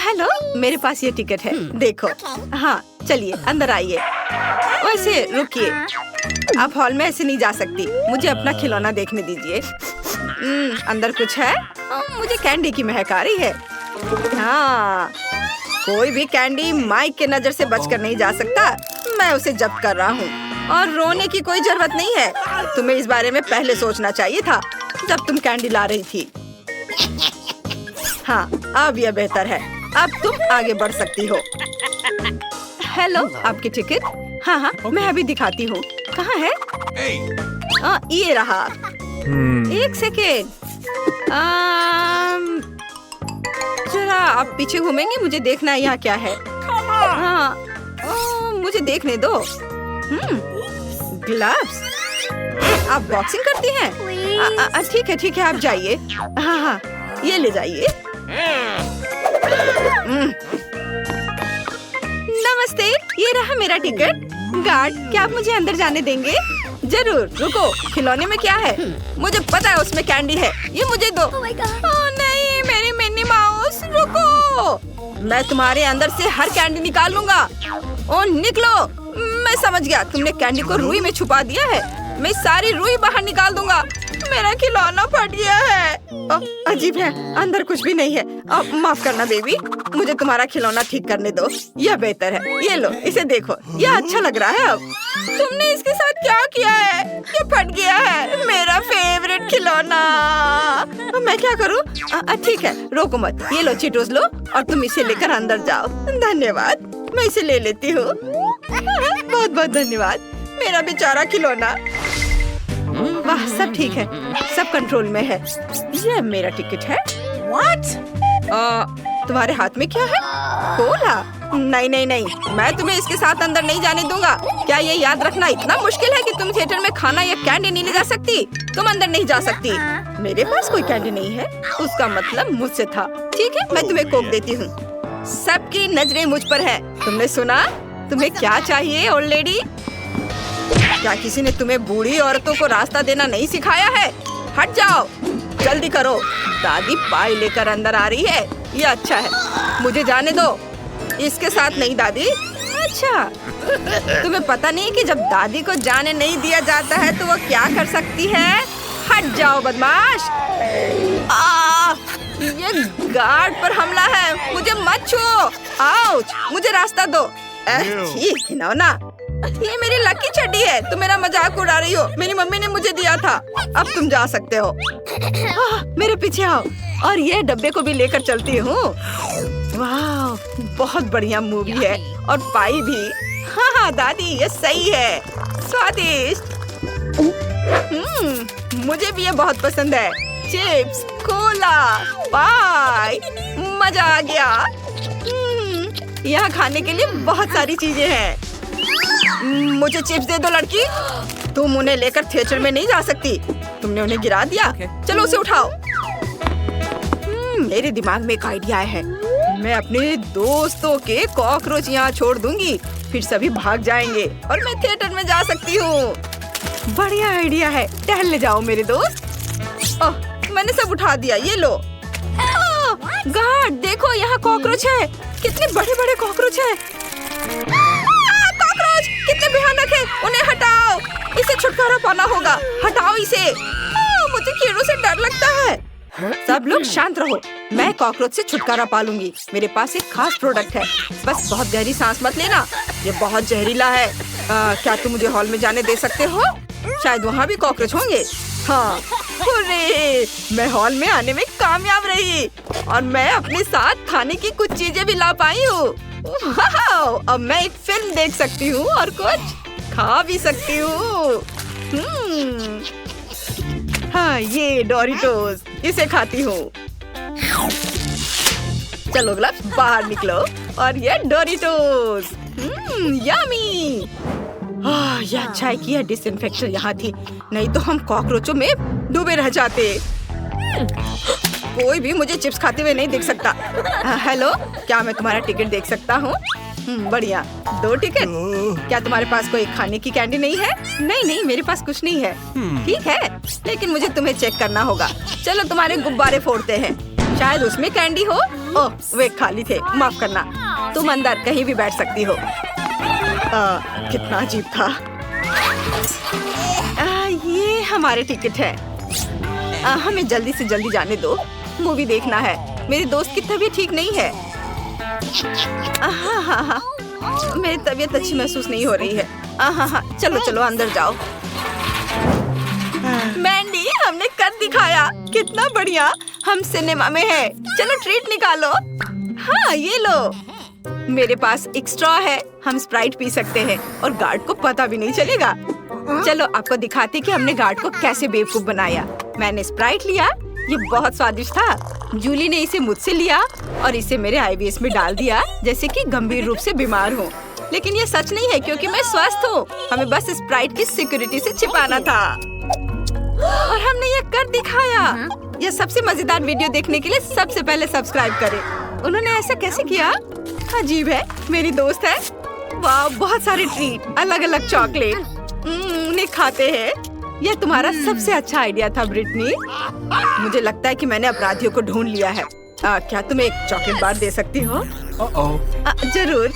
Hello, मेरे पास ये ticket है, देखो। हाँ चलिए अंदर आइए। वैसे रुकिए, आप हॉल में ऐसे नहीं जा सकती, मुझे अपना खिलौना देखने दीजिए। अंदर कुछ है? मुझे कैंडी की महक आ रही है। हाँ, कोई भी कैंडी माइक के नजर से बचकर नहीं जा सकता। मैं उसे जब्त कर रहा हूँ और रोने की कोई जरूरत नहीं है। तुम्हें इस बारे में पहले सोचना चाहिए था जब तुम कैंडी ला रही थी। हाँ, अब यह बेहतर है। अब तुम आगे बढ़ सकती हो। हेलो, आपकी टिकट? हाँ हाँ, मैं अभी दिखाती हूँ। कहाँ है? ये रहा। एक सेकेंड, जरा आप पीछे घूमेंगे? मुझे देखना है यहाँ क्या है। हाँ, मुझे देखने दो। ग्लव्स? आप बॉक्सिंग करती हैं? ठीक है ठीक है, आप जाइए। हाँ हाँ, ये ले जाइए। नमस्ते, ये रहा मेरा टिकट। गार्ड, क्या आप मुझे अंदर जाने देंगे? जरूर। रुको, खिलौने में क्या है? मुझे पता है उसमें कैंडी है, ये मुझे दो। ओह नहीं, मेरी मिनी माउस, रुको। मैं तुम्हारे अंदर से हर कैंडी निकाल लूंगा। ओह निकलो। मैं समझ गया, तुमने कैंडी को रुई में छुपा दिया है। मैं सारी रुई बाहर निकाल दूंगा। मेरा खिलौना फट गया है। अजीब है, अंदर कुछ भी नहीं है। माफ करना बेबी, मुझे तुम्हारा खिलौना ठीक करने दो। यह बेहतर है। ये लो, इसे देखो, यह अच्छा लग रहा है। अब तुमने इसके साथ क्या किया है? ये फट गया है, मेरा फेवरेट खिलौना। मैं क्या करूं? ठीक है, रोको मत। ये लो चीटोस लो, और तुम इसे लेकर अंदर जाओ। धन्यवाद, मैं इसे ले लेती हूँ। बहुत बहुत धन्यवाद, मेरा बेचारा खिलौना। वाह, सब ठीक है, सब कंट्रोल में है। ये मेरा टिकट है। What? तुम्हारे हाथ में क्या है? कोला? नहीं नहीं नहीं, मैं तुम्हें इसके साथ अंदर नहीं जाने दूंगा। क्या ये याद रखना इतना मुश्किल है कि तुम थिएटर में खाना या कैंडी नहीं ले जा सकती? तुम अंदर नहीं जा सकती। मेरे पास कोई कैंडी नहीं है, उसका मतलब मुझसे था। ठीक है, मैं तुम्हें कोक देती हूँ। सबकी नजरें मुझ पर है। तुमने सुना? तुम्हें क्या चाहिए ओल्ड लेडी? क्या किसी ने तुम्हें बूढ़ी औरतों को रास्ता देना नहीं सिखाया है? हट जाओ, जल्दी करो। दादी पाई लेकर अंदर आ रही है। ये अच्छा है, मुझे जाने दो। इसके साथ नहीं दादी। अच्छा, तुम्हें पता नहीं कि जब दादी को जाने नहीं दिया जाता है तो वो क्या कर सकती है? हट जाओ बदमाश। ये गार्ड पर हमला है, मुझे मत छुओ। आउच, मुझे रास्ता दो। ठीक है ना, ये मेरी लकी चड्डी है। तुम मेरा मजाक उड़ा रही हो। मेरी मम्मी ने मुझे दिया था। अब तुम जा सकते हो। मेरे पीछे आओ, और ये डब्बे को भी लेकर चलती हूँ। वाह, बहुत बढ़िया मूवी है, और पाई भी। हाँ दादी, ये सही है, स्वादिष्ट। मुझे भी ये बहुत पसंद है। चिप्स, कोला, पाई, मजा आ गया। यहाँ खाने के लिए बहुत सारी चीजें हैं। मुझे चिप्स दे दो लड़की। तुम उन्हें लेकर थिएटर में नहीं जा सकती। तुमने उन्हें गिरा दिया। चलो उसे उठाओ। मेरे दिमाग में एक आइडिया है। मैं अपने दोस्तों के कॉकरोच यहाँ छोड़ दूंगी, फिर सभी भाग जाएंगे और मैं थिएटर में जा सकती हूँ। बढ़िया आइडिया है। टहलने जाओ मेरे दोस्त। ओह, मैंने सब उठा दिया। ये लो। गार्ड, देखो यहाँ कॉकरोच है। कितने बड़े बड़े कॉकरोच है। कॉकरोच कितने भयानक है। उन्हें हटाओ, इसे छुटकारा पाना होगा। हटाओ इसे। मुझे कीड़ों से डर लगता है। सब लोग शांत रहो, मैं कॉकरोच से छुटकारा पा लूंगी। मेरे पास एक खास प्रोडक्ट है। बस बहुत गहरी सांस मत लेना, ये बहुत जहरीला है। क्या तुम मुझे हॉल में जाने दे सकते हो? शायद वहाँ भी कॉकरोच होंगे। हाँ, हुर्रे! मैं हॉल में आने में कामयाब रही, और मैं अपने साथ खाने की कुछ चीजें भी ला पाई हूँ। अब मैं एक फिल्म देख सकती हूँ और कुछ खा भी सकती हूँ। हाँ, ये डोरिटोस, इसे खाती हूँ। चलो ग्लव्स, बाहर निकलो, और ये डोरिटोस। यम्मी। ये अच्छा है कि यह डिसइंफेक्शन यहाँ थी, नहीं तो हम कॉकरोचों में डूबे रह जाते। कोई भी मुझे चिप्स खाते हुए नहीं देख सकता। हेलो, क्या मैं तुम्हारा टिकट देख सकता हूँ? बढ़िया, 2 टिकट। क्या तुम्हारे पास कोई खाने की कैंडी नहीं है? नहीं, मेरे पास कुछ नहीं है। ठीक है, लेकिन मुझे तुम्हें चेक करना होगा। चलो तुम्हारे गुब्बारे फोड़ते हैं। शायद उसमें कैंडी हो। ओह, वे खाली थे, माफ करना। तुम अंदर कहीं भी बैठ सकती हो। कितना अजीब था। ये हमारे टिकट है। हमें जल्दी से जल्दी जाने दो, मूवी देखना है। मेरी दोस्त की तबीयत ठीक नहीं है। हाँ, मेरी तबीयत अच्छी महसूस नहीं हो रही है। हाँ, चलो चलो अंदर जाओ। मैंडी, हमने कर दिखाया, कितना बढ़िया। हम सिनेमा में है। चलो ट्रीट निकालो। हाँ, ये लो। मेरे पास एक स्ट्रॉ है, हम स्प्राइट पी सकते हैं और गार्ड को पता भी नहीं चलेगा। चलो आपको दिखाते कि हमने गार्ड को कैसे बेवकूफ बनाया। मैंने स्प्राइट लिया, ये बहुत स्वादिष्ट था। जूली ने इसे मुझसे लिया और इसे मेरे आईवीएस में डाल दिया, जैसे कि गंभीर रूप से बीमार हूँ। लेकिन ये सच नहीं है क्योंकि मैं स्वस्थ हूँ। हमें बस स्प्राइट की सिक्योरिटी से छिपाना था और हमने ये कर दिखाया। यह सबसे मजेदार वीडियो देखने के लिए सबसे पहले सब्सक्राइब करें। उन्होंने ऐसा कैसे किया? अजीब है। मेरी दोस्त है। वाह, बहुत सारे ट्रीट, अलग अलग चॉकलेट। उन्हें खाते हैं। यह तुम्हारा सबसे अच्छा आइडिया था ब्रिटनी। मुझे लगता है कि मैंने अपराधियों को ढूंढ लिया है। क्या तुम एक चॉकलेट बार दे सकती हो? जरूर।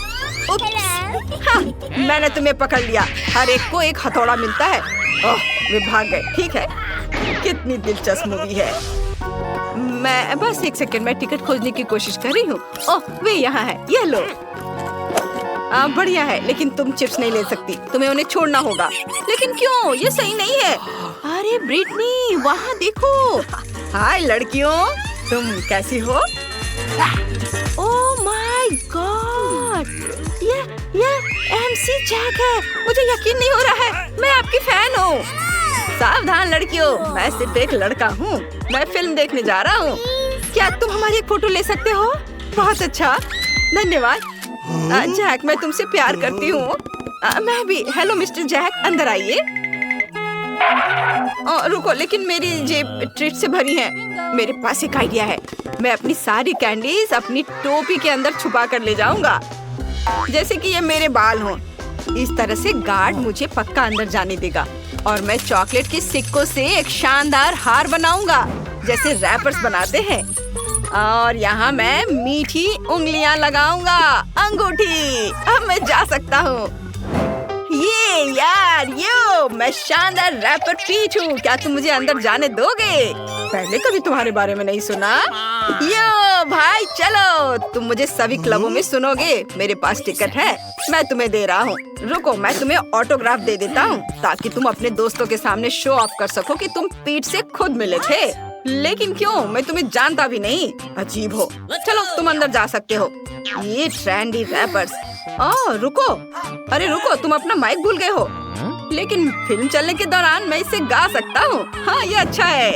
हाँ, मैंने तुम्हें पकड़ लिया। हर एक को एक हथौड़ा मिलता है। ओह, वे भाग गए। ठीक है, कितनी दिलचस्प मूवी है। मैं बस एक सेकंड में टिकट खोजने की कोशिश कर रही हूँ। ओह, वे यहाँ है, ये लो। बढ़िया है, लेकिन तुम चिप्स नहीं ले सकती, तुम्हें उन्हें छोड़ना होगा। लेकिन क्यों? ये सही नहीं है। अरे ब्रिटनी, वहाँ देखो। हाय लड़कियों, तुम कैसी हो? ओह माय गॉड, ये एमसी जैक है। मुझे यकीन नहीं हो रहा है, मैं आपकी फैन हूँ। सावधान लड़कियों, मैं सिर्फ एक लड़का हूँ। मैं फिल्म देखने जा रहा हूँ। क्या तुम हमारी एक फोटो ले सकते हो? बहुत अच्छा, धन्यवाद। जैक, मैं तुमसे प्यार करती हूँ। मैं भी। हेलो मिस्टर जैक, अंदर आइए। रुको, लेकिन मेरी जेब ट्रीट से भरी है। मेरे पास एक आइडिया है। मैं अपनी सारी कैंडीज अपनी टोपी के अंदर छुपा कर ले जाऊंगा, जैसे कि ये मेरे बाल हों। इस तरह से गार्ड मुझे पक्का अंदर जाने देगा और मैं चॉकलेट के सिक्कों से एक शानदार हार बनाऊंगा, जैसे रैपर्स बनाते हैं। और यहाँ मैं मीठी उंगलियां लगाऊंगा, अंगूठी। अब मैं जा सकता हूँ। ये यार, मैं शानदार रैपर पीच हूँ। क्या तुम मुझे अंदर जाने दोगे? पहले कभी तुम्हारे बारे में नहीं सुना। यो भाई, चलो, तुम मुझे सभी क्लबों में सुनोगे। मेरे पास टिकट है, मैं तुम्हें दे रहा हूँ। रुको, मैं तुम्हें ऑटोग्राफ दे देता हूँ ताकि तुम अपने दोस्तों के सामने शो ऑफ कर सको कि तुम पीठ से खुद मिले थे। लेकिन क्यों? मैं तुम्हें जानता भी नहीं। अजीब हो। चलो, तुम अंदर जा सकते हो। ये ट्रेंडी रैपर्स। रुको, अरे रुको, तुम अपना माइक भूल गए हो। लेकिन फिल्म चलने के दौरान मैं इसे गा सकता हूँ। हाँ, ये अच्छा है।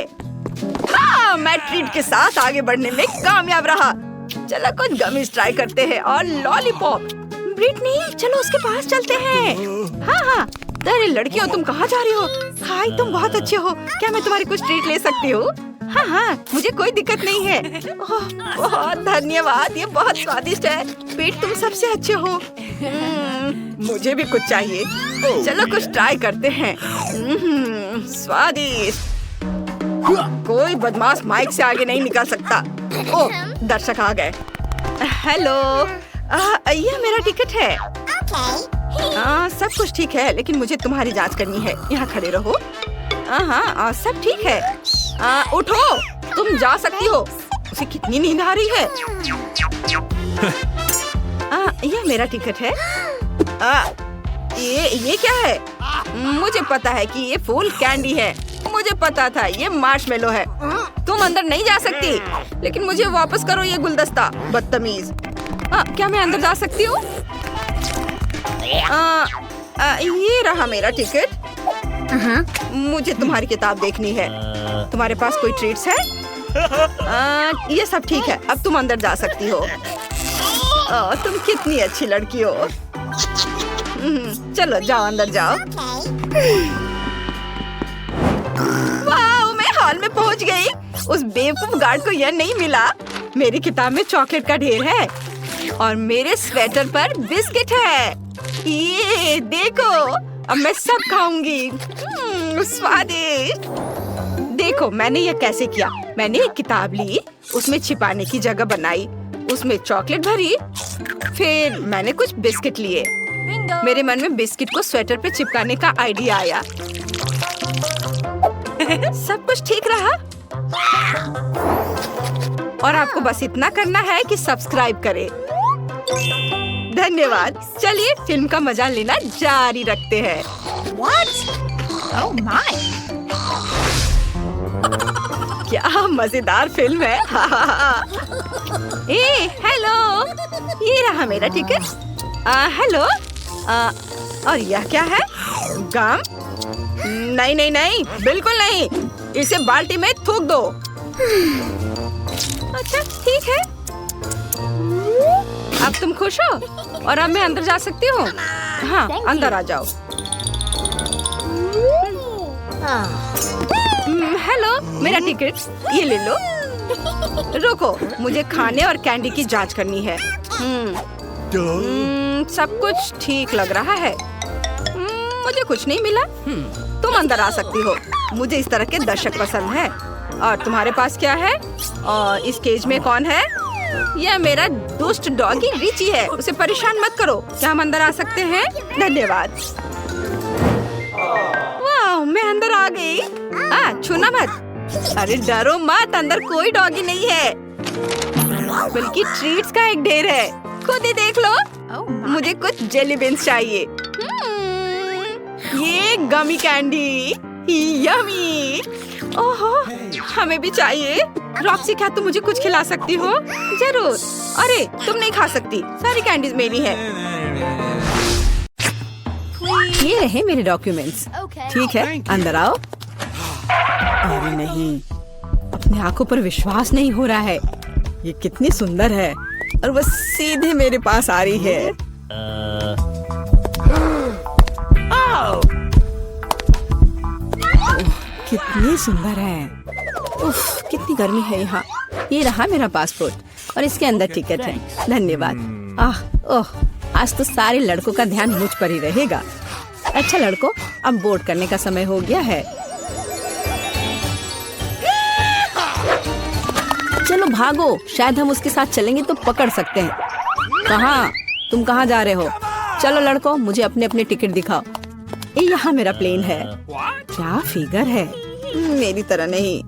हाँ, मैं ट्रीट के साथ आगे बढ़ने में कामयाब रहा। चलो कुछ गमीज ट्राई करते हैं और लॉलीपॉप। ब्रिटनी, चलो उसके पास चलते हैं। हाँ, अरे लड़कियों, तुम कहाँ जा रही हो? हाय, तुम बहुत अच्छे हो। क्या मैं तुम्हारी कुछ ट्रीट ले सकती हूँ? हाँ, मुझे कोई दिक्कत नहीं है। ओह, बहुत धन्यवाद, ये बहुत स्वादिष्ट है। पीट, तुम सबसे अच्छे हो। मुझे भी कुछ चाहिए। चलो कुछ ट्राई करते हैं। स्वादिष्ट। कोई बदमाश माइक से आगे नहीं निकल सकता। ओह, दर्शक आ गए। हेलो, ये मेरा टिकट है। सब कुछ ठीक है, लेकिन मुझे तुम्हारी जांच करनी है। यहाँ खड़े रहो। हाँ, सब ठीक है। उठो, तुम जा सकती हो। उसे कितनी नींद आ रही है। ये मेरा टिकट है। ये क्या है? मुझे पता है कि ये फूल कैंडी है। मुझे पता था ये मार्शमेलो है। तुम अंदर नहीं जा सकती। लेकिन मुझे वापस करो ये गुलदस्ता, बदतमीज। क्या मैं अंदर जा सकती हूँ? ये रहा मेरा टिकट। मुझे तुम्हारी किताब देखनी है। तुम्हारे पास कोई ट्रीट्स है? ये सब ठीक है, अब तुम अंदर जा सकती हो। तुम कितनी अच्छी लड़की हो। चलो जाओ, अंदर जाओ। वाह, मैं हॉल में पहुंच गई। उस बेवकूफ गार्ड को यह नहीं मिला। मेरी किताब में चॉकलेट का ढेर है और मेरे स्वेटर पर बिस्किट है। ये देखो, अब मैं सब खाऊंगी। स्वादिष्ट। देखो मैंने यह कैसे किया। मैंने एक किताब ली, उसमें छिपाने की जगह बनाई, उसमें चॉकलेट भरी, फिर मैंने कुछ बिस्किट लिए। मेरे मन में बिस्किट को स्वेटर पे चिपकाने का आइडिया आया। सब कुछ ठीक रहा। और आपको बस इतना करना है कि सब्सक्राइब करें। धन्यवाद। चलिए फिल्म का मजा लेना जारी रखते हैं। Oh my! क्या मजेदार फिल्म है। ए, हेलो, ये रहा मेरा टिकट। हेलो, और यह क्या है? गम? नहीं नहीं नहीं, बिल्कुल नहीं। इसे बाल्टी में थूक दो। अच्छा ठीक है। अब तुम खुश हो और अब मैं अंदर जा सकती हूँ? हाँ, अंदर आ जाओ। हेलो, मेरा टिकट, ये ले लो। रुको, मुझे खाने और कैंडी की जांच करनी है। सब कुछ ठीक लग रहा है। मुझे कुछ नहीं मिला। तुम अंदर आ सकती हो। मुझे इस तरह के दर्शक पसंद है। और तुम्हारे पास क्या है? और इस केज में कौन है? यह मेरा दुष्ट डॉगी रिची है। उसे परेशान मत करो। क्या हम अंदर आ सकते हैं? धन्यवाद। वाह, मैं अंदर आ गई। छूना मत। अरे डरो मत, अंदर कोई डॉगी नहीं है, बल्कि ट्रीट्स का एक ढेर है। खुद ही देख लो। मुझे कुछ जेली बीन्स चाहिए। ये गमी कैंडी, यम्मी। ओहो, हमें भी चाहिए। रॉक्सी, क्या तुम मुझे कुछ खिला सकती हो? जरूर। अरे तुम नहीं खा सकती, सारी कैंडीज मेरी है। ये रहे मेरे डॉक्यूमेंट्स। ठीक है, अंदर आओ। अरे नहीं, अपने आंखों पर विश्वास नहीं हो रहा है। ये कितनी सुंदर है और बस सीधे मेरे पास आ रही है। कितनी सुंदर है। उफ, कितनी गर्मी है यहाँ। ये रहा मेरा पासपोर्ट और इसके अंदर टिकट है। धन्यवाद। ओह, आज तो सारे लड़कों का ध्यान मुझ पर ही रहेगा। अच्छा लड़कों, अब बोर्ड करने का समय हो गया है। चलो भागो, शायद हम उसके साथ चलेंगे तो पकड़ सकते हैं। कहाँ? तुम कहाँ जा रहे हो? चलो लड़कों, मुझे अपने अपने टिकट दिखाओ। ये यहाँ मेरा प्लेन है। क्या फिगर है, मेरी तरह नहीं।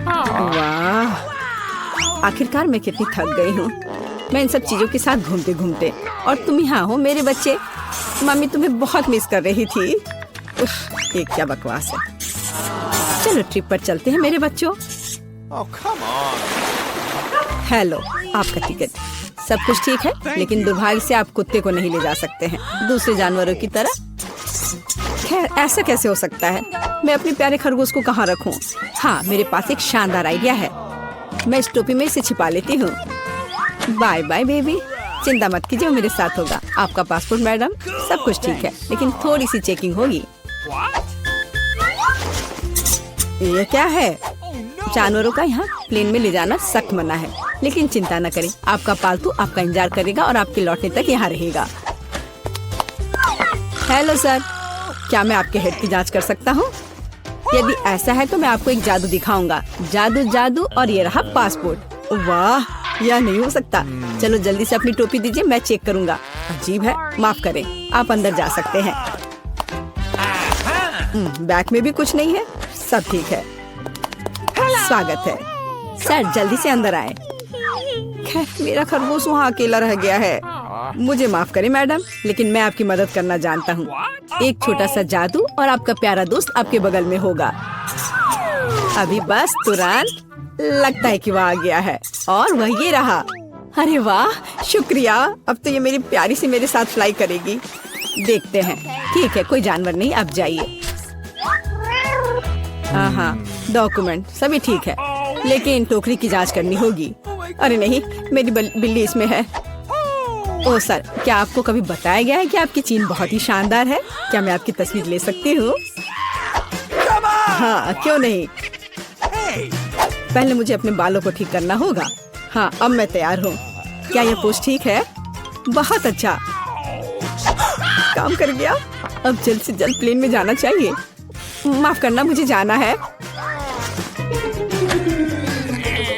वाह, आखिरकार मैं कितनी थक गई हूँ। मैं इन सब चीजों के साथ घूमते घूमते, और तुम यहाँ हो मेरे बच्चे। मम्मी तुम्हें बहुत मिस कर रही थी। उफ, ये क्या बकवास है। चलो ट्रिप पर चलते हैं मेरे बच्चों। हेलो, आपका टिकट। सब कुछ ठीक है, लेकिन दुर्भाग्य से आप कुत्ते को नहीं ले जा सकते हैं, दूसरे जानवरों की तरह। खैर, ऐसा कैसे हो सकता है? मैं अपने प्यारे खरगोश को कहाँ रखूं? हाँ, मेरे पास एक शानदार आइडिया है। मैं इस टोपी में इसे छिपा लेती हूँ। बाय बाय बेबी, चिंता मत कीजिए, मेरे साथ होगा। आपका पासपोर्ट मैडम, सब कुछ ठीक है, लेकिन थोड़ी सी चेकिंग होगी। ये क्या है? जानवरों का यहाँ प्लेन में ले जाना सख्त मना है, लेकिन चिंता न करें, आपका पालतू आपका इंतजार करेगा और आपके लौटने तक यहाँ रहेगा। हेलो सर, क्या मैं आपके हेड की जांच कर सकता हूँ? यदि ऐसा है तो मैं आपको एक जादू दिखाऊंगा। जादू जादू, और ये रहा पासपोर्ट। वाह, यह नहीं हो सकता। चलो जल्दी से अपनी टोपी दीजिए, मैं चेक करूंगा। अजीब है, माफ करें, आप अंदर जा सकते हैं। बैग में भी कुछ नहीं है, सब ठीक है। स्वागत है सर, जल्दी से अंदर आए। खैर, मेरा खरगोश वहाँ अकेला रह गया है। मुझे माफ करें मैडम, लेकिन मैं आपकी मदद करना जानता हूँ। एक छोटा सा जादू और आपका प्यारा दोस्त आपके बगल में होगा। अभी बस तुरंत, लगता है कि वह आ गया है, और वह ये रहा। अरे वाह, शुक्रिया। अब तो ये मेरी प्यारी सी मेरे साथ फ्लाई करेगी। देखते हैं। ठीक है, कोई जानवर नहीं, आप जाइए। हाँ, डॉक्यूमेंट सभी ठीक है, लेकिन टोकरी की जांच करनी होगी। अरे नहीं, मेरी बिल्ली इसमें है। ओह सर, क्या आपको कभी बताया गया है कि आपकी चीन बहुत ही शानदार है? क्या मैं आपकी तस्वीर ले सकती हूँ? हाँ, क्यों नहीं। पहले मुझे अपने बालों को ठीक करना होगा। हाँ, अब मैं तैयार हूँ। क्या यह पोस्ट ठीक है? बहुत अच्छा, काम कर गया। अब जल्द से जल्द प्लेन में जाना चाहिए। माफ करना, मुझे जाना है।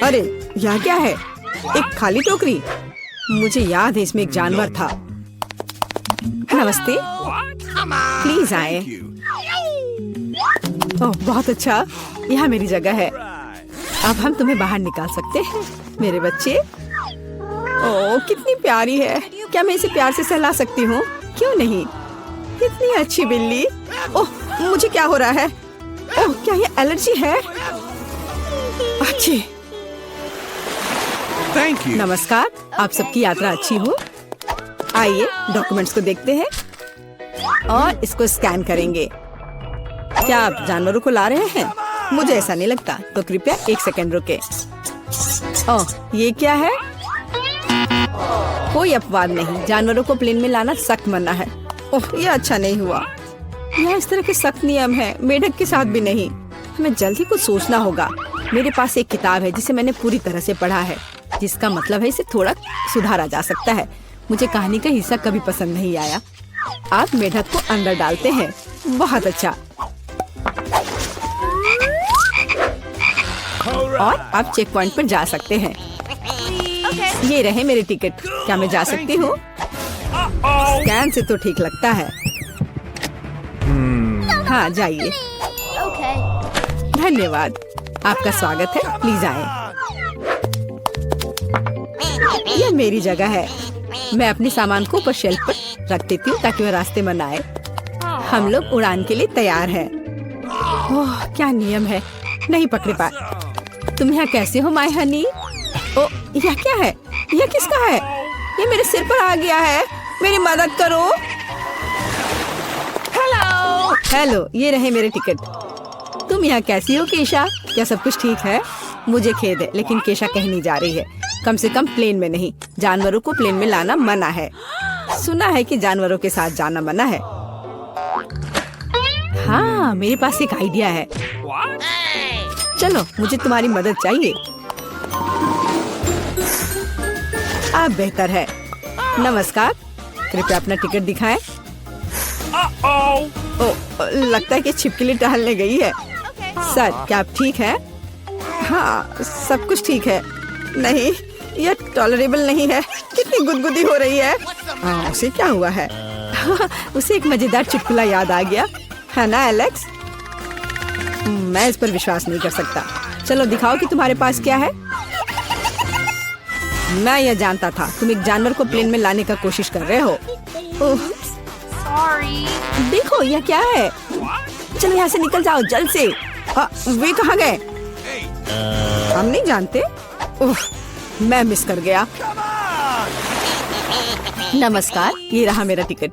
अरे यह क्या है? एक खाली टोकरी। मुझे याद है इसमें एक जानवर था। नमस्ते, प्लीज आए। ओह बहुत अच्छा, यहाँ मेरी जगह है। अब हम तुम्हें बाहर निकाल सकते हैं मेरे बच्चे। ओह कितनी प्यारी है। क्या मैं इसे प्यार से सहला सकती हूँ? क्यों नहीं? कितनी अच्छी बिल्ली। ओह मुझे क्या हो रहा है? ओह क्या ये एलर्जी है? अच्छी। नमस्कार, आप सबकी यात्रा अच्छी हो। आइए डॉक्यूमेंट्स को देखते हैं और इसको स्कैन करेंगे। क्या आप जानवरों को ला रहे हैं? मुझे ऐसा नहीं लगता, तो कृपया 1 सेकंड रुके। ओह ये क्या है? कोई अपवाद नहीं, जानवरों को प्लेन में लाना सख्त मना है। ओह ये अच्छा नहीं हुआ। यहाँ इस तरह के सख्त नियम है, मेढक के साथ भी नहीं। हमें जल्दी कुछ सोचना होगा। मेरे पास एक किताब है जिसे मैंने पूरी तरह से पढ़ा है, जिसका मतलब है इसे थोड़ा सुधारा जा सकता है। मुझे कहानी का हिस्सा कभी पसंद नहीं आया। आप मेढक को अंदर डालते हैं, बहुत अच्छा। और आप चेक पॉइंट पर जा सकते हैं। ये रहे मेरे टिकट। क्या मैं जा सकती हूँ? स्कैन से तो ठीक लगता है। हाँ जाइए। धन्यवाद, आपका स्वागत है, प्लीज आए। यह मेरी जगह है। मैं अपने सामान को ऊपर शेल्फ पर रख देती हूँ ताकि वह रास्ते में न आए। हम लोग उड़ान के लिए तैयार हैं। ओह क्या नियम है, नहीं पकड़े पाए। तुम यहाँ कैसे हो माय हनी? ओ यह क्या है? यह किसका है? ये मेरे सिर पर आ गया है, मेरी मदद करो। हेलो हेलो, ये रहे मेरे टिकट। तुम यहाँ कैसी हो केशा? क्या सब कुछ ठीक है? मुझे खेद है, लेकिन केशा कहीं नहीं जा रही है, कम से कम प्लेन में नहीं। जानवरों को प्लेन में लाना मना है। सुना है कि जानवरों के साथ जाना मना है। हाँ मेरे पास एक आइडिया है। चलो मुझे तुम्हारी मदद चाहिए। अब बेहतर है। नमस्कार, कृपया अपना टिकट दिखाएं। ओ लगता है कि छिपकली टहलने गई है। सर क्या आप ठीक हैं? हाँ सब कुछ ठीक है। नहीं यह टॉलरेबल नहीं है। कितनी गुदगुदी हो रही है। उसे क्या हुआ है? उसे एक मजेदार चुटकुला याद आ गया है ना एलेक्स? मैं इस पर विश्वास नहीं कर सकता। चलो दिखाओ कि तुम्हारे पास क्या है। मैं यह जानता था, तुम एक जानवर को प्लेन में लाने का कोशिश कर रहे हो। देखो यह क्या है। चलो यहाँ से निकल जाओ जल्द से। वे कहाँ गए? हम नहीं जानते। मैं मिस कर गया। नमस्कार, ये रहा मेरा टिकट।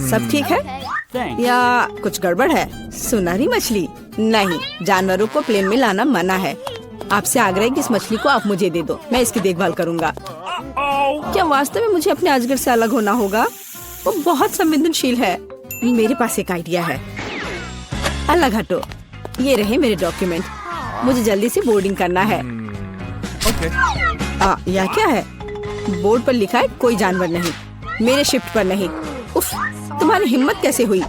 सब ठीक है या कुछ गड़बड़ है? सुनहरी मछली नहीं, जानवरों को प्लेन में लाना मना है। आपसे आग्रह है कि इस मछली को आप मुझे दे दो, मैं इसकी देखभाल करूंगा। क्या वास्तव में मुझे अपने अजगर से अलग होना होगा? वो बहुत संवेदनशील है। मेरे पास एक आइडिया है। अलग हटो। ये रहे मेरे डॉक्यूमेंट। मुझे जल्दी से बोर्डिंग करना है। यह क्या है? बोर्ड पर लिखा है कोई जानवर नहीं, मेरे शिफ्ट पर नहीं। उफ, तुम्हारी हिम्मत कैसे हुई?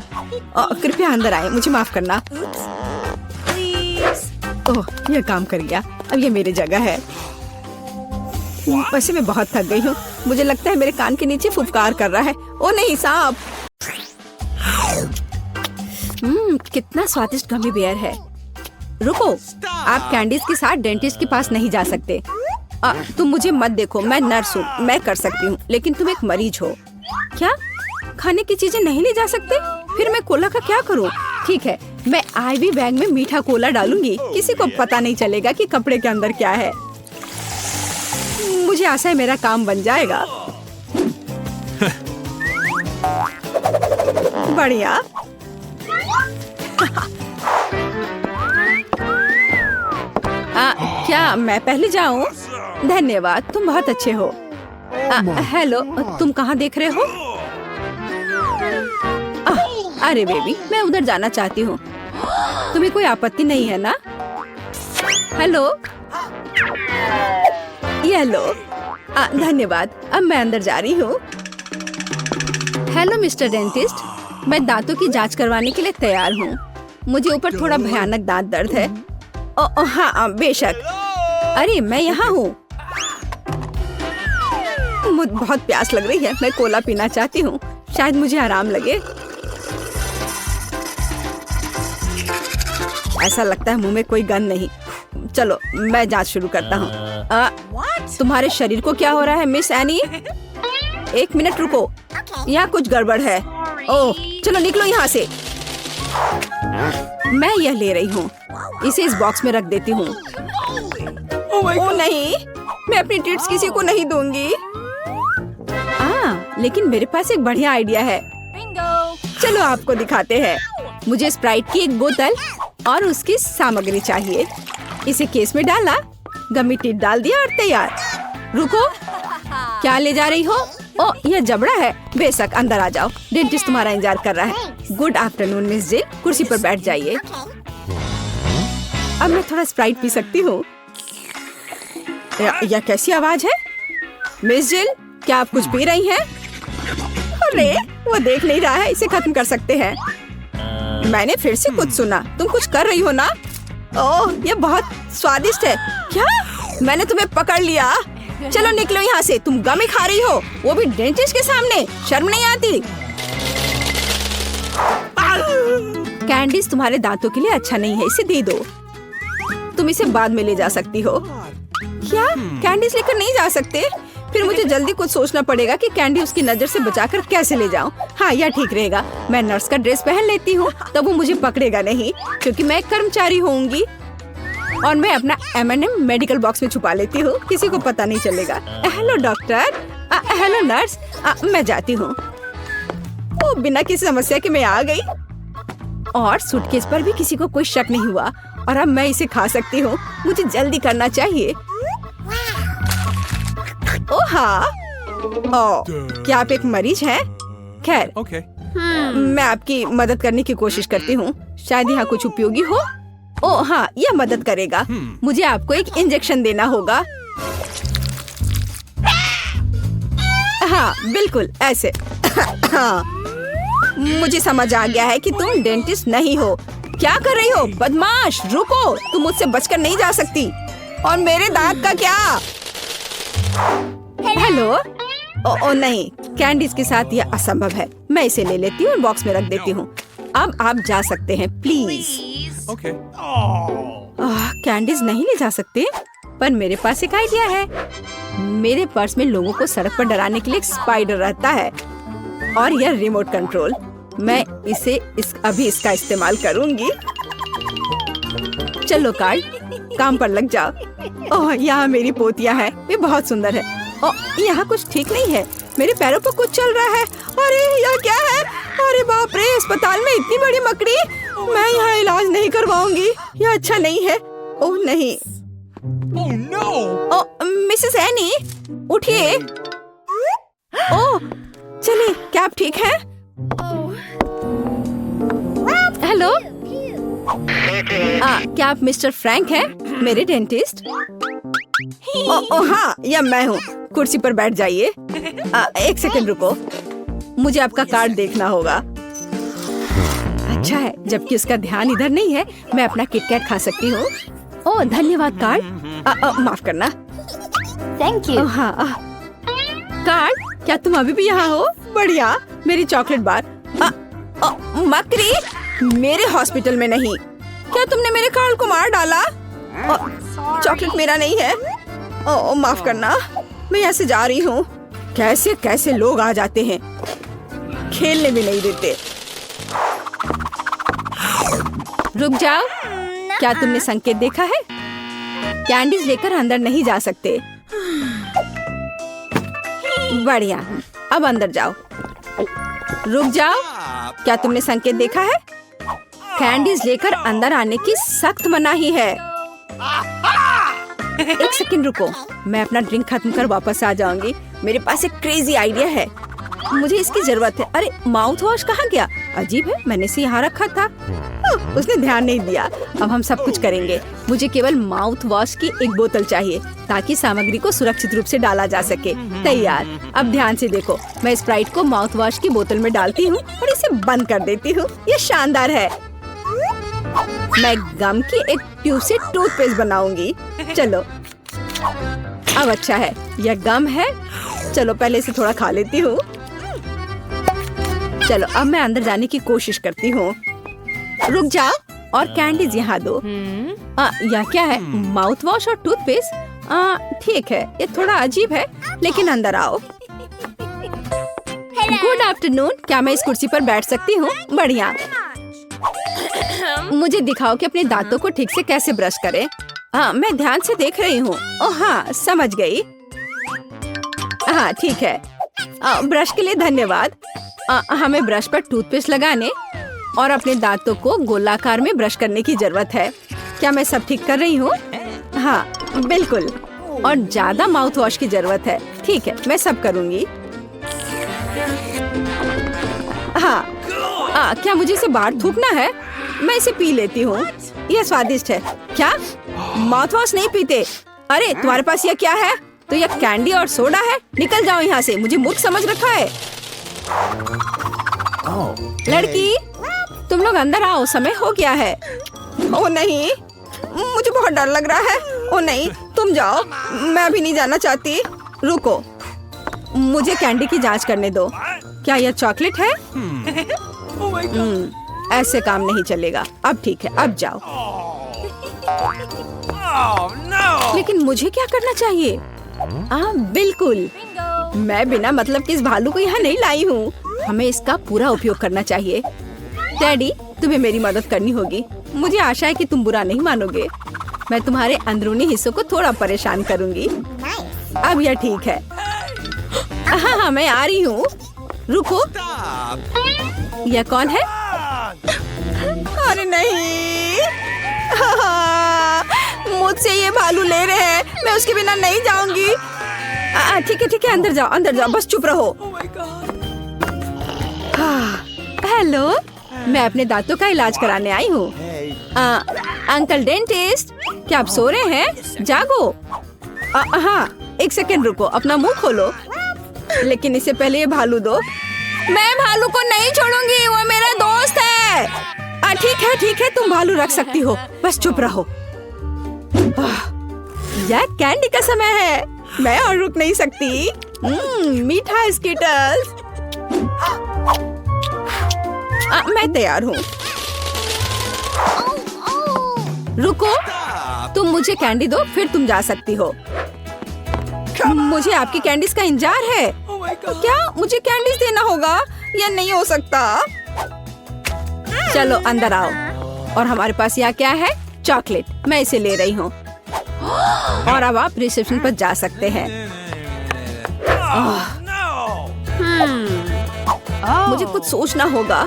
कृपया अंदर आए, मुझे माफ करना। ओह यह काम कर गया। अब ये मेरी जगह है। वैसे मैं बहुत थक गई हूँ। मुझे लगता है मेरे कान के नीचे फुफकार कर रहा है। ओ नहीं सांप। कितना स्वादिष्ट गमी बेयर है। रुको, आप कैंडीज के साथ डेंटिस्ट के पास नहीं जा सकते। तुम मुझे मत देखो, मैं नर्स हूँ, मैं कर सकती हूँ, लेकिन तुम एक मरीज हो। क्या खाने की चीजें नहीं ले जा सकते? फिर मैं कोला का क्या करूँ? ठीक है, मैं आईवी बैग में मीठा कोला डालूंगी। किसी को पता नहीं चलेगा कि कपड़े के अंदर क्या है। मुझे आशा है मेरा काम बन जाएगा। बढ़िया। क्या मैं पहले जाऊं? धन्यवाद, तुम बहुत अच्छे हो। हेलो, तुम कहाँ देख रहे हो? अरे बेबी, मैं उधर जाना चाहती हूँ। तुम्हें कोई आपत्ति नहीं है ना? हेलो, ये लो। धन्यवाद, अब मैं अंदर जा रही हूँ। हेलो मिस्टर डेंटिस्ट, मैं दांतों की जांच करवाने के लिए तैयार हूँ। मुझे ऊपर थोड़ा भयानक दांत दर्द है। हाँ बेशक। अरे मैं यहाँ हूँ। मुझे बहुत प्यास लग रही है, मैं कोला पीना चाहती हूँ, शायद मुझे आराम लगे। ऐसा लगता है मुंह में कोई गंध नहीं। चलो मैं जांच शुरू करता हूँ। तुम्हारे शरीर को क्या हो रहा है मिस एनी? एक मिनट रुको, यहाँ कुछ गड़बड़ है। ओह चलो निकलो यहाँ से। मैं यह ले रही हूँ, इसे इस बॉक्स में रख देती हूँ। ओह नहीं, मैं अपनी ट्रीट्स किसी को नहीं दूंगी। लेकिन मेरे पास एक बढ़िया आइडिया है। चलो आपको दिखाते हैं। मुझे स्प्राइट की एक बोतल और उसकी सामग्री चाहिए। इसे केस में डाला, गमी टिप डाल दिया और तैयार। रुको, क्या ले जा रही हो? ओह यह जबड़ा है। बेशक अंदर आ जाओ, डेंटिस्ट तुम्हारा इंतजार कर रहा है। गुड आफ्टरनून मिस जिल, कुर्सी पर बैठ जाइए। अब मैं थोड़ा स्प्राइट पी सकती हूँ। यह कैसी आवाज है? मिस जिल, क्या आप कुछ पी रही हैं? अरे वो देख नहीं रहा है, इसे खत्म कर सकते हैं। मैंने फिर से कुछ सुना, तुम कुछ कर रही हो ना? ओह ये बहुत स्वादिष्ट है। क्या? मैंने तुम्हें पकड़ लिया। चलो निकलो यहाँ से, तुम गमी खा रही हो, वो भी डेंटिस्ट के सामने। शर्म नहीं आती? कैंडीज तुम्हारे दांतों के लिए अच्छा नहीं है, इसे दे दो। तुम इसे बाद में ले जा सकती हो। क्या कैंडीज लेकर नहीं जा सकते? फिर मुझे जल्दी कुछ सोचना पड़ेगा कि कैंडी उसकी नजर से बचाकर कैसे ले जाऊं। हाँ यह ठीक रहेगा, मैं नर्स का ड्रेस पहन लेती हूँ, तब वो मुझे पकड़ेगा नहीं, क्योंकि मैं एक कर्मचारी होंगी। और मैं अपना M&M मेडिकल बॉक्स में छुपा लेती हूँ, किसी को पता नहीं चलेगा। हेलो डॉक्टर, हेलो नर्स, मैं जाती हूँ। ओ बिना किसी समस्या के मैं आ गई, और सूटकेस पर भी किसी को कोई शक नहीं हुआ। और अब मैं इसे खा सकती हूँ, मुझे जल्दी करना चाहिए। ओह हाँ, क्या आप एक मरीज हैं? खैर मैं आपकी मदद करने की कोशिश करती हूँ, शायद यहाँ कुछ उपयोगी हो। ओह हाँ, यह मदद करेगा। मुझे आपको एक इंजेक्शन देना होगा। हाँ बिल्कुल ऐसे। हाँ मुझे समझ आ गया है कि तुम डेंटिस्ट नहीं हो। क्या कर रही हो बदमाश? रुको, तुम मुझसे बचकर नहीं जा सकती। और मेरे दांत का क्या? हेलो। ओ नहीं, कैंडीज के साथ यह असंभव है। मैं इसे ले लेती हूँ और बॉक्स में रख देती हूँ। अब आप जा सकते हैं प्लीज। कैंडीज नहीं ले जा सकते, पर मेरे पास एक आइडिया है। मेरे पर्स में लोगों को सड़क पर डराने के लिए एक स्पाइडर रहता है, और यह रिमोट कंट्रोल। मैं अभी इसका इस्तेमाल करूंगी। चलो कार्ड, काम पर लग जाओ। ओह यहाँ मेरी पोतिया है, ये बहुत सुंदर है। ओह यहाँ कुछ ठीक नहीं है, मेरे पैरों पर कुछ चल रहा है। अरे यह क्या है? अरे बाप रे, अस्पताल में इतनी बड़ी मकड़ी। मैं यहाँ इलाज नहीं करवाऊंगी, यह अच्छा नहीं है। ओह नहीं। Oh no! ओह मिसेस एनी, उठिए। ओह चलिए, क्या आप ठीक हैं? हेलो, क्या आप मिस्टर फ्रैंक हैं, मेरे डेंटिस्ट? ओह हाँ, यह मैं हूँ। कुर्सी पर बैठ जाइए। एक सेकंड रुको, मुझे आपका कार्ड देखना होगा। अच्छा है, जबकि उसका ध्यान इधर नहीं है, मैं अपना किटकैट खा सकती हूँ। ओह धन्यवाद कार्ड। माफ करना। Thank you. हाँ कार्ड, क्या तुम अभी भी यहाँ हो? बढ़िया, मेरी चॉकलेट बार। मकड़ी, मेरे हॉस्पिटल में नहीं। क्या तुमने मेरे कार्ड को मार डाला? चॉकलेट मेरा नहीं है। ओह माफ करना, मैं यहाँ से जा रही हूँ। कैसे कैसे लोग आ जाते हैं, खेलने भी नहीं देते। रुक जाओ, क्या तुमने संकेत देखा है? कैंडीज लेकर अंदर नहीं जा सकते। बढ़िया, अब अंदर जाओ। रुक जाओ, क्या तुमने संकेत देखा है? कैंडीज लेकर अंदर आने की सख्त मनाही है। एक सेकंड रुको, मैं अपना ड्रिंक खत्म कर वापस आ जाऊंगी। मेरे पास एक क्रेजी आइडिया है, मुझे इसकी जरूरत है। अरे माउथ वॉश कहाँ गया? अजीब है, मैंने इसे यहाँ रखा था। उसने ध्यान नहीं दिया। अब हम सब कुछ करेंगे। मुझे केवल माउथ वॉश की एक बोतल चाहिए, ताकि सामग्री को सुरक्षित रूप से डाला जा सके। तैयार। अब ध्यान से देखो, मैं स्प्राइट को माउथ वॉश की बोतल में डालती हूँ और इसे बंद कर देती हूँ। ये शानदार है। मैं गम की एक ट्यूब से टूथपेस्ट बनाऊंगी। चलो, अब अच्छा है, यह गम है। चलो पहले इसे थोड़ा खा लेती हूँ। चलो अब मैं अंदर जाने की कोशिश करती हूँ। रुक जाओ और कैंडीज यहाँ दो। यह क्या है? माउथ वॉश और टूथपेस्ट। ठीक है, ये थोड़ा अजीब है, लेकिन अंदर आओ। Good afternoon. क्या मैं इस कुर्सी पर बैठ सकती हूँ? बढ़िया। मुझे दिखाओ कि अपने दांतों को ठीक से कैसे ब्रश करें। हाँ, मैं ध्यान से देख रही हूँ। ओह हाँ, समझ गई। हाँ ठीक है। ब्रश के लिए धन्यवाद। हमें ब्रश पर टूथपेस्ट लगाने और अपने दांतों को गोलाकार में ब्रश करने की जरूरत है। क्या मैं सब ठीक कर रही हूँ? हाँ बिल्कुल। और ज्यादा माउथ वॉश की जरूरत है। ठीक है, मैं सब करूँगी। हाँ, क्या मुझे इसे बाहर थूकना है? मैं इसे पी लेती हूँ। यह स्वादिष्ट है। क्या माउथ वॉश नहीं पीते? अरे तुम्हारे पास यह क्या है? तो यह कैंडी और सोडा है। निकल जाओ यहाँ से, मुझे मूर्ख समझ रखा है। लड़की, तुम लोग अंदर आओ, समय हो गया है। ओ नहीं, मुझे बहुत डर लग रहा है। ओ नहीं, तुम जाओ, मैं अभी नहीं जाना चाहती। रुको, मुझे कैंडी की जांच करने दो। क्या यह चॉकलेट है? ऐसे काम नहीं चलेगा। अब ठीक है, अब जाओ। लेकिन मुझे क्या करना चाहिए? बिल्कुल, मैं बिना मतलब के इस भालू को यहाँ नहीं लाई हूँ। हमें इसका पूरा उपयोग करना चाहिए। डैडी, तुम्हें मेरी मदद करनी होगी। मुझे आशा है कि तुम बुरा नहीं मानोगे। मैं तुम्हारे अंदरूनी हिस्सों को थोड़ा परेशान करूँगी। अब यह ठीक है। हाँ, मैं आ रही हूँ। रुको, यह कौन है? अरे नहीं, मुझसे ये भालू ले रहे हैं। मैं उसके बिना नहीं जाऊंगी। ठीक है, अंदर जाओ, बस चुप रहो। हेलो, मैं अपने दांतों का इलाज कराने आई हूँ। अंकल डेंटिस्ट, क्या आप सो रहे हैं? जागो। हाँ, एक सेकंड रुको, अपना मुंह खोलो। लेकिन इससे पहले ये भालू दो। मैं भालू को नहीं छोड़ूंगी, वो मेरा दोस्त है। ठीक है, तुम भालू रख सकती हो, बस चुप रहो। यह कैंडी का समय है, मैं और रुक नहीं सकती। मीठा स्कीटर्स। मैं तैयार हूँ। रुको, तुम मुझे कैंडी दो, फिर तुम जा सकती हो। मुझे आपकी कैंडीज का इंतजार है। क्या मुझे कैंडीज देना होगा? यह नहीं हो सकता। चलो अंदर आओ। और हमारे पास यहाँ क्या है? चॉकलेट। मैं इसे ले रही हूँ। और अब आप रिसेप्शन पर जा सकते हैं। मुझे कुछ सोचना होगा।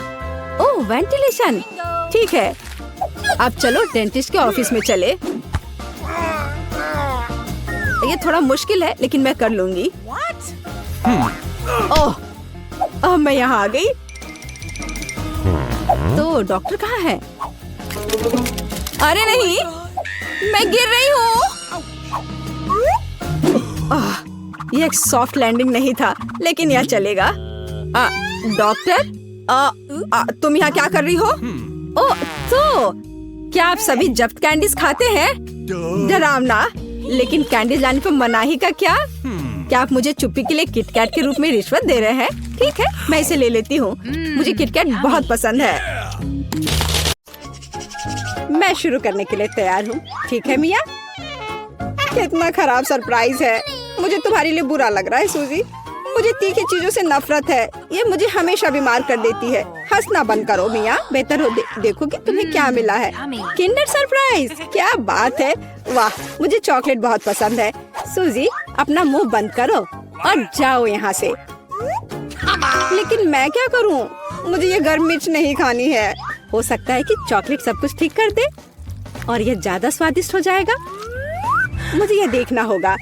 ओह, वेंटिलेशन। ठीक है, अब चलो डेंटिस्ट के ऑफिस में चले। ये थोड़ा मुश्किल है, लेकिन मैं कर लूंगी। ओह, मैं यहाँ आ गई। तो डॉक्टर कहाँ है? अरे नहीं, मैं गिर रही हूँ। यह एक सॉफ्ट लैंडिंग नहीं था, लेकिन यह चलेगा। डॉक्टर, तुम यहाँ क्या कर रही हो? ओह, तो क्या आप सभी जब्त कैंडीज खाते हैं? डरावना। लेकिन कैंडीज लाने पर मनाही का क्या? क्या आप मुझे चुप्पी के लिए किटकैट के रूप में रिश्वत दे रहे हैं? ठीक है, मैं इसे ले लेती हूँ। मुझे किटकैट बहुत पसंद है। मैं शुरू करने के लिए तैयार हूँ। ठीक है मिया? कितना खराब सरप्राइज है। मुझे तुम्हारे लिए बुरा लग रहा है सूजी। मुझे तीखी चीजों से नफरत है। ये मुझे हमेशा बीमार कर देती है। हंसना बंद करो मिया। बेहतर हो देखो कि तुम्हें क्या मिला है। किंडर सरप्राइज, क्या बात है। वाह, मुझे चॉकलेट बहुत पसंद है। सूजी, अपना मुंह बंद करो और जाओ यहाँ से। लेकिन मैं क्या करूँ? मुझे ये गर्म मिर्च नहीं खानी है। हो सकता है कि चॉकलेट सब कुछ ठीक कर दे और ये ज्यादा स्वादिष्ट हो जाएगा। मुझे ये देखना होगा।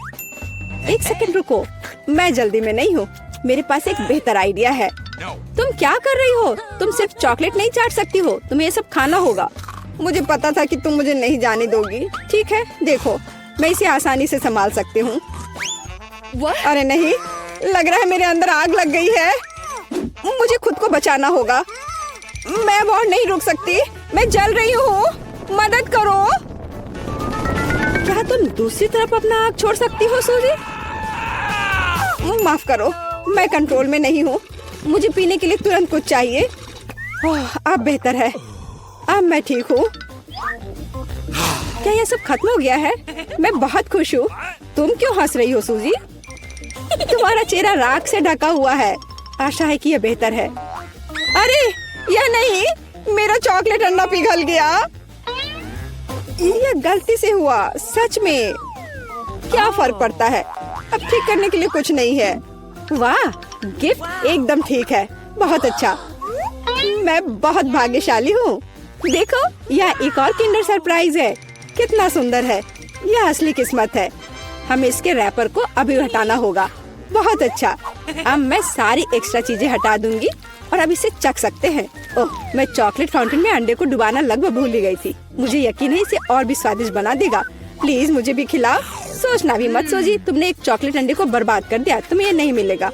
एक सेकंड रुको, मैं जल्दी में नहीं हूँ। मेरे पास एक बेहतर आइडिया है। तुम क्या कर रही हो? तुम सिर्फ चॉकलेट नहीं चाट सकती हो, तुम्हें ये सब खाना होगा। मुझे पता था कि तुम मुझे नहीं जाने दोगी। ठीक है, देखो, मैं इसे आसानी से संभाल सकती हूँ। अरे नहीं, लग रहा है मेरे अंदर आग लग गई है। मुझे खुद को बचाना होगा। मैं और नहीं रुक सकती। मैं जल रही हूँ, मदद करो। क्या तुम दूसरी तरफ अपना आग छोड़ सकती हो सूजी। माफ करो, मैं कंट्रोल में नहीं हूँ। मुझे पीने के लिए तुरंत कुछ चाहिए। अब बेहतर है, अब मैं ठीक हूँ। क्या यह सब खत्म हो गया है? मैं बहुत खुश हूँ। तुम क्यों हंस रही हो सूजी? तुम्हारा चेहरा राख से ढका हुआ है। आशा है कि यह बेहतर है। अरे यह नहीं, मेरा चॉकलेट अंडा पिघल गया। यह गलती से हुआ, सच में। क्या फर्क पड़ता है, अब ठीक करने के लिए कुछ नहीं है। वाह, गिफ्ट एकदम ठीक है, बहुत अच्छा। मैं बहुत भाग्यशाली हूँ। देखो, यह एक और किंडर सरप्राइज है। कितना सुंदर है। यह असली किस्मत है। हमें इसके रैपर को अभी हटाना होगा। बहुत अच्छा। अब मैं सारी एक्स्ट्रा चीजें हटा दूंगी और अब इसे चख सकते हैं। ओह, मैं चॉकलेट फाउंटेन में अंडे को डुबाना लगभग भूल ही गई थी। मुझे यकीन है इसे और भी स्वादिष्ट बना देगा। प्लीज मुझे भी खिलाओ। सोचना भी मत सोची, तुमने एक चॉकलेट अंडे को बर्बाद कर दिया। तुम्हें ये नहीं मिलेगा।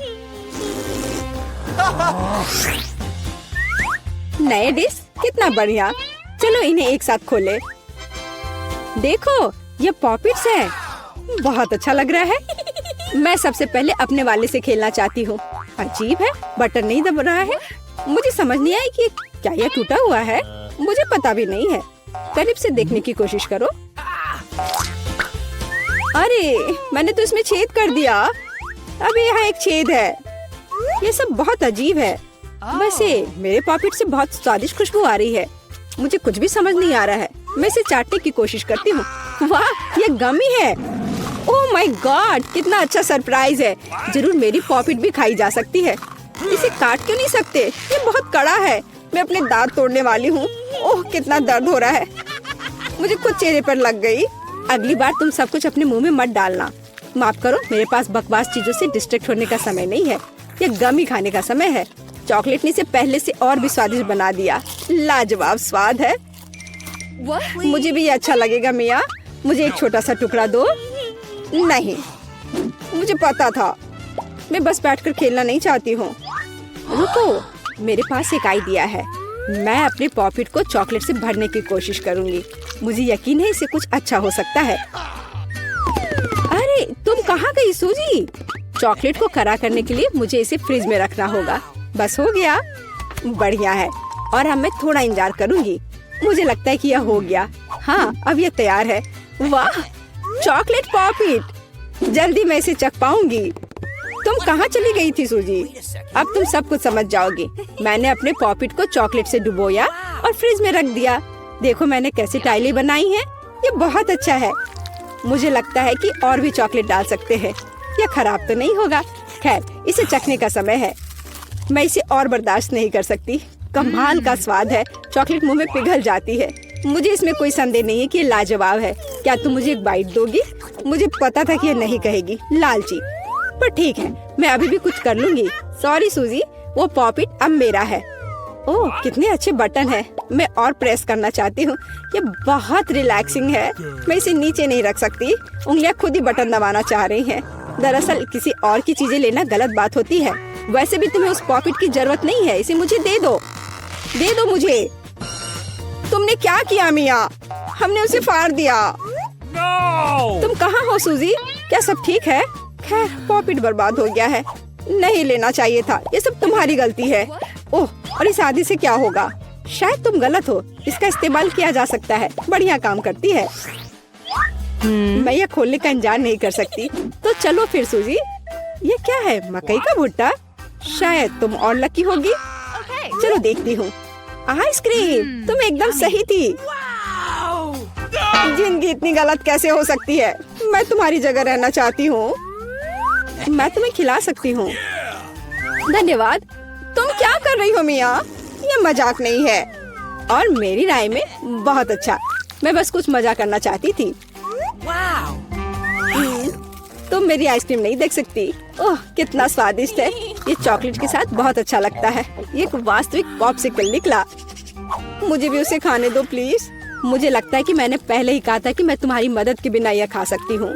नए डिश, कितना बढ़िया। चलो इन्हें एक साथ खोले। देखो, ये पॉपिट्स है। बहुत अच्छा लग रहा है। मैं सबसे पहले अपने वाले से खेलना चाहती हूँ। अजीब है, बटन नहीं दब रहा है। मुझे समझ नहीं आई कि क्या यह टूटा हुआ है। मुझे पता भी नहीं है। करीब से देखने की कोशिश करो। अरे, मैंने तो इसमें छेद कर दिया। अभी यहाँ एक छेद है। ये सब बहुत अजीब है। वैसे मेरे पॉकेट से बहुत स्वादिष्ट खुशबू आ रही है। मुझे कुछ भी समझ नहीं आ रहा है। मैं इसे चाटने की कोशिश करती हूँ। वाह, ये गमी है। ओह माय गॉड, कितना अच्छा सरप्राइज है। जरूर मेरी पॉकेट भी खाई जा सकती है। इसे काट क्यों नहीं सकते? ये बहुत कड़ा है। मैं अपने दांत तोड़ने वाली हूँ। ओह, कितना दर्द हो रहा है। मुझे खुद चेहरे पर लग गई। अगली बार तुम सब कुछ अपने मुंह में मत डालना। माफ करो, मेरे पास बकवास चीजों से डिस्ट्रैक्ट होने का समय नहीं है। ये गमी खाने का समय है। चॉकलेट ने इसे पहले से और भी स्वादिष्ट बना दिया। लाजवाब स्वाद है। मुझे भी ये अच्छा लगेगा मिया। मुझे एक छोटा सा टुकड़ा दो। नहीं, मुझे पता था। मैं बस बैठकर खेलना नहीं चाहती हूँ। रुको, मेरे पास एक आइडिया है। मैं अपने पॉकेट को चॉकलेट से भरने की कोशिश करूँगी। मुझे यकीन है इसे कुछ अच्छा हो सकता है। अरे, तुम कहाँ गई सूजी? चॉकलेट को खरा करने के लिए मुझे इसे फ्रिज में रखना होगा। बस हो गया। बढ़िया है। और अब मैं थोड़ा इंतजार करूँगी। मुझे लगता है कि यह हो गया। हाँ, अब यह तैयार है। वाह, चॉकलेट पॉकेट। जल्दी मैं इसे चख पाऊंगी। तुम कहाँ चली गई थी सूजी? अब तुम सब कुछ समझ जाओगी। मैंने अपने पॉकेट को चॉकलेट से डुबोया और फ्रिज में रख दिया। देखो मैंने कैसी टाइलें बनाई हैं। ये बहुत अच्छा है। मुझे लगता है कि और भी चॉकलेट डाल सकते हैं। यह खराब तो नहीं होगा। खैर, इसे चखने का समय है। मैं इसे और बर्दाश्त नहीं कर सकती। कमाल का स्वाद है। चॉकलेट मुंह में पिघल जाती है। मुझे इसमें कोई संदेह नहीं है कि ये लाजवाब है। क्या तुम मुझे एक बाइट दोगी? मुझे पता था कि ये नहीं कहेगी, लालची। पर ठीक है, मैं अभी भी कुछ कर लूंगी। सॉरी सूजी, वो पॉकेट अब मेरा है। ओह, कितने अच्छे बटन है। मैं और प्रेस करना चाहती हूँ। ये बहुत रिलैक्सिंग है। मैं इसे नीचे नहीं रख सकती। उंगलियां खुद ही बटन दबाना चाह रही हैं। दरअसल किसी और की चीजें लेना गलत बात होती है। वैसे भी तुम्हें उस पॉकेट की जरूरत नहीं है। इसे मुझे दे दो। दे दो मुझे। तुमने क्या किया मिया? हमने उसे फाड़ दिया। No! तुम कहाँ हो सूजी? क्या सब ठीक है? खैर, पॉकेट बर्बाद हो गया है। नहीं लेना चाहिए था। ये सब तुम्हारी गलती है। ओह, और इस आदि से क्या होगा? शायद तुम गलत हो। इसका इस्तेमाल किया जा सकता है। बढ़िया काम करती है। मैं यह खोलने का इंतजार नहीं कर सकती। तो चलो फिर सूजी। ये क्या है? मकई का भुट्टा? शायद तुम और लकी होगी। चलो देखती हूँ। आइसक्रीम, तुम एकदम सही थी। जिंदगी इतनी गलत कैसे हो सकती है? मैं तुम्हारी जगह रहना चाहती हूँ। मैं तुम्हें खिला सकती हूँ। धन्यवाद। तुम क्या कर रही हो मिया? ये मजाक नहीं है। और मेरी राय में बहुत अच्छा। मैं बस कुछ मजा करना चाहती थी। तुम मेरी आइसक्रीम नहीं देख सकती। ओह, कितना स्वादिष्ट है। ये चॉकलेट के साथ बहुत अच्छा लगता है। ये एक वास्तविक पॉप्सिकल निकला। मुझे भी उसे खाने दो प्लीज। मुझे लगता है कि मैंने पहले ही कहा था कि मैं तुम्हारी मदद के बिना यह खा सकती हूँ।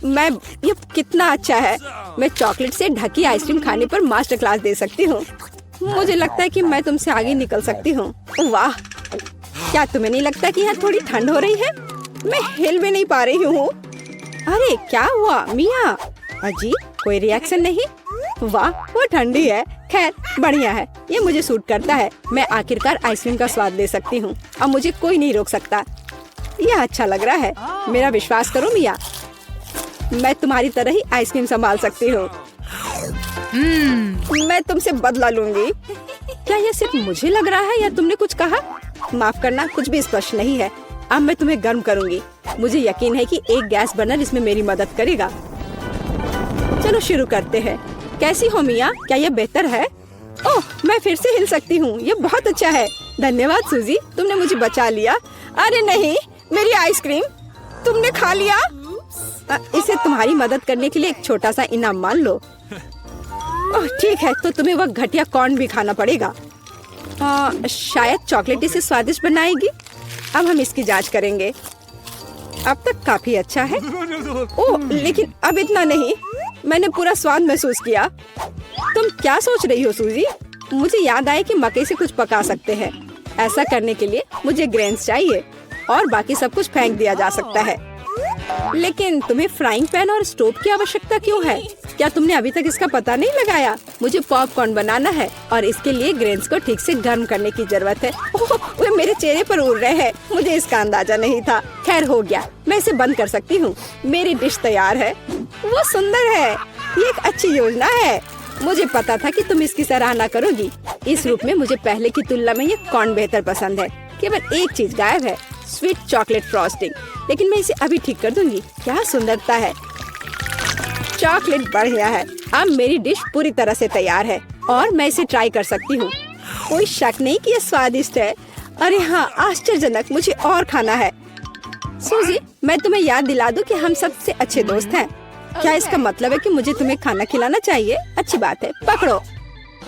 ये कितना अच्छा है। मैं चॉकलेट से ढकी आइसक्रीम खाने पर मास्टर क्लास दे सकती हूँ। मुझे लगता है कि मैं तुमसे आगे निकल सकती हूँ। वाह, क्या तुम्हें नहीं लगता कि यहाँ थोड़ी ठंड हो रही है? मैं हिल भी नहीं पा रही हूँ। अरे क्या हुआ मिया? अजीब, कोई रिएक्शन नहीं। वाह, वो ठंडी है। खैर बढ़िया है, ये मुझे सूट करता है। मैं आखिरकार आइसक्रीम का स्वाद ले सकती हूँ। अब मुझे कोई नहीं रोक सकता। यह अच्छा लग रहा है। मेरा विश्वास करो मिया, मैं तुम्हारी तरह ही आइसक्रीम संभाल सकती हूँ। मैं तुमसे बदला लूंगी। क्या यह सिर्फ मुझे लग रहा है या तुमने कुछ कहा? माफ करना, कुछ भी स्पष्ट नहीं है। अब मैं तुम्हें गर्म करूंगी। मुझे यकीन है कि एक गैस बर्नर इसमें मेरी मदद करेगा। चलो शुरू करते हैं। कैसी हो मिया? क्या यह बेहतर है? ओह, मैं फिर से हिल सकती हूँ। ये बहुत अच्छा है। धन्यवाद सूजी, तुमने मुझे बचा लिया। अरे नहीं, मेरी आइसक्रीम तुमने खा लिया। इसे तुम्हारी मदद करने के लिए एक छोटा सा इनाम मान लो। ओह ठीक है, तो तुम्हें वह घटिया कॉर्न भी खाना पड़ेगा। शायद चॉकलेट इसे स्वादिष्ट बनाएगी। अब हम इसकी जांच करेंगे। अब तक काफी अच्छा है। ओह लेकिन अब इतना नहीं, मैंने पूरा स्वाद महसूस किया। तुम क्या सोच रही हो सूजी? मुझे याद आया कि मकई से कुछ पका सकते हैं। ऐसा करने के लिए मुझे ग्रेन्स चाहिए और बाकी सब कुछ फेंक दिया जा सकता है। लेकिन तुम्हें फ्राइंग पैन और स्टोव की आवश्यकता क्यों है? क्या तुमने अभी तक इसका पता नहीं लगाया? मुझे पॉपकॉर्न बनाना है और इसके लिए ग्रेन्स को ठीक से गर्म करने की जरूरत है। ओह, वे मेरे चेहरे पर उड़ रहे हैं। मुझे इसका अंदाजा नहीं था। खैर हो गया, मैं इसे बंद कर सकती हूँ। मेरी डिश तैयार है। वो सुंदर है। ये एक अच्छी योजना है। मुझे पता था कि तुम इसकी सराहना करोगी। इस रूप में मुझे पहले की तुलना में ये कॉर्न बेहतर पसंद है। केवल एक चीज गायब है, स्वीट चॉकलेट फ्रॉस्टिंग। लेकिन मैं इसे अभी ठीक कर दूंगी। क्या सुंदरता है। चॉकलेट बढ़िया है। अब मेरी डिश पूरी तरह से तैयार है और मैं इसे ट्राई कर सकती हूँ। कोई शक नहीं कि यह स्वादिष्ट है। अरे हाँ, आश्चर्यजनक। मुझे और खाना है। सूजी, मैं तुम्हें याद दिला दूं कि हम सबसे अच्छे दोस्त हैं। क्या इसका मतलब है कि मुझे तुम्हें खाना खिलाना चाहिए? अच्छी बात है, पकड़ो।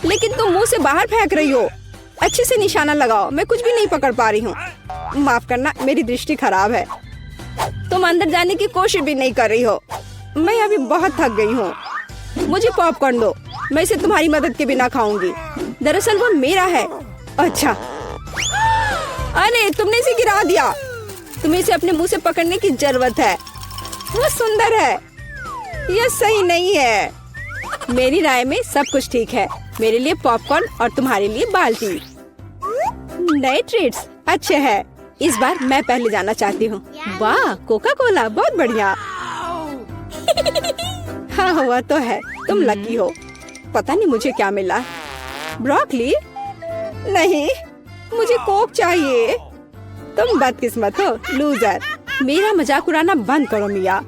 लेकिन तुम मुंह से बाहर फेंक रही हो। अच्छे से निशाना लगाओ। मैं कुछ भी नहीं पकड़ पा रही हूँ। माफ करना, मेरी दृष्टि खराब है। तुम अंदर जाने की कोशिश भी नहीं कर रही हो। मैं अभी बहुत थक गई हूँ। मुझे पॉपकॉर्न दो। मैं इसे तुम्हारी मदद के बिना खाऊंगी। दरअसल वो मेरा है। अच्छा, अरे तुमने इसे गिरा दिया। तुम्हें इसे अपने मुंह से पकड़ने की जरूरत है। वो सुंदर है। यह सही नहीं है। मेरी राय में सब कुछ ठीक है। मेरे लिए पॉपकॉर्न और तुम्हारे लिए बाल्टी। नए ट्रीट्स अच्छे हैं। इस बार मैं पहले जाना चाहती हूँ। वाह, कोका कोला, बहुत बढ़िया। हाँ हुआ तो है। तुम लकी हो। पता नहीं मुझे क्या मिला। ब्रोकली? नहीं, मुझे कोक चाहिए। तुम बदकिस्मत हो, लूजर। मेरा मजाक उड़ाना बंद करो मिया।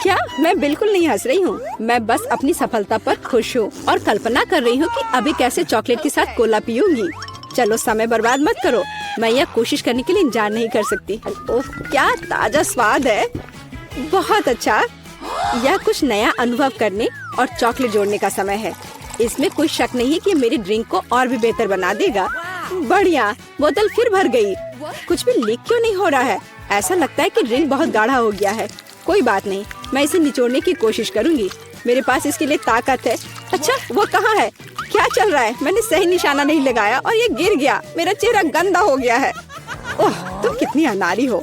क्या? मैं बिल्कुल नहीं हंस रही हूँ। मैं बस अपनी सफलता पर खुश हूँ और कल्पना कर रही हूँ कि अभी कैसे चॉकलेट के साथ कोला पीऊंगी। चलो समय बर्बाद मत करो। मैं यह कोशिश करने के लिए इंतजार नहीं कर सकती। ओह, क्या ताजा स्वाद है। बहुत अच्छा। यह कुछ नया अनुभव करने और चॉकलेट जोड़ने का समय है। इसमें कोई शक नहीं है कि मेरी ड्रिंक को और भी बेहतर बना देगा। बढ़िया। बोतल फिर भर गई। कुछ भी लीक क्यों नहीं हो रहा है? ऐसा लगता है कि ड्रिंक बहुत गाढ़ा हो गया है। कोई बात नहीं, मैं इसे निचोड़ने की कोशिश करूंगी। मेरे पास इसके लिए ताकत है। अच्छा, वो कहाँ है? क्या चल रहा है? मैंने सही निशाना नहीं लगाया और ये गिर गया। मेरा चेहरा गंदा हो गया है। ओह, तुम कितनी अनाड़ी हो।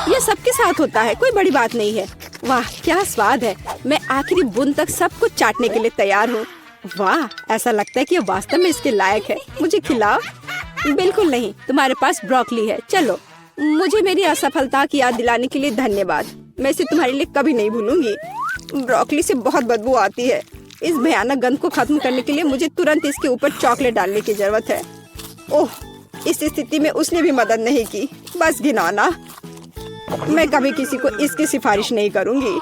यह सबके साथ होता है, कोई बड़ी बात नहीं है। वाह, क्या स्वाद है। मैं आखिरी बूंद तक सब कुछ चाटने के लिए तैयार हूँ। वाह, ऐसा लगता है कि यह वास्तव में इसके लायक है। मुझे खिलाओ। बिल्कुल नहीं, तुम्हारे पास ब्रोकली है। चलो। मुझे मेरी असफलता की याद दिलाने के लिए धन्यवाद। मैं इसे तुम्हारे लिए कभी नहीं भूलूंगी। ब्रोकली से बहुत बदबू आती है। इस भयानक गंध को खत्म करने के लिए मुझे तुरंत इसके ऊपर चॉकलेट डालने की जरूरत है। ओह, इस स्थिति में उसने भी मदद नहीं की। बस घिनौना। मैं कभी किसी को इसकी सिफारिश नहीं करूंगी।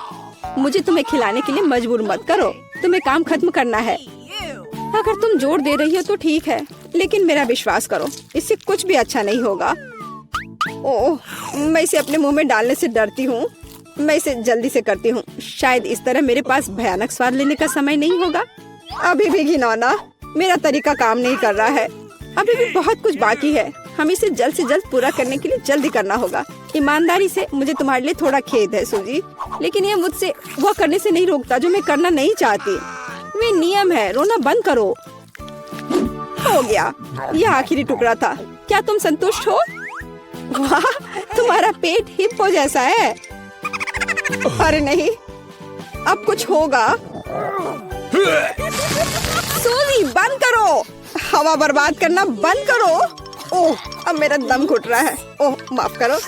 मुझे तुम्हें खिलाने के लिए मजबूर मत करो। तुम्हें काम खत्म करना है। अगर तुम जोर दे रही हो तो ठीक है, लेकिन मेरा विश्वास करो, इससे कुछ भी अच्छा नहीं होगा। ओह, मैं इसे अपने मुंह में डालने से डरती हूँ। मैं इसे जल्दी से करती हूँ। शायद इस तरह मेरे पास भयानक स्वाद लेने का समय नहीं होगा। अभी भी घिनौना। मेरा तरीका काम नहीं कर रहा है। अभी भी बहुत कुछ बाकी है। हम इसे जल्द से जल्द पूरा करने के लिए जल्दी करना होगा। ईमानदारी से मुझे तुम्हारे लिए थोड़ा खेद है सूजी, लेकिन ये मुझसे वो करने से नहीं रोकता जो मैं करना नहीं चाहती। वे नियम है। रोना बंद करो। हो गया। यह आखिरी टुकड़ा था। क्या तुम संतुष्ट हो? वाह, तुम्हारा पेट हिप्पो जैसा है। अरे नहीं, अब कुछ होगा। सूजी बंद करो, हवा बर्बाद करना बंद करो। ओह, अब मेरा दम घुट रहा है। ओह, माफ करो।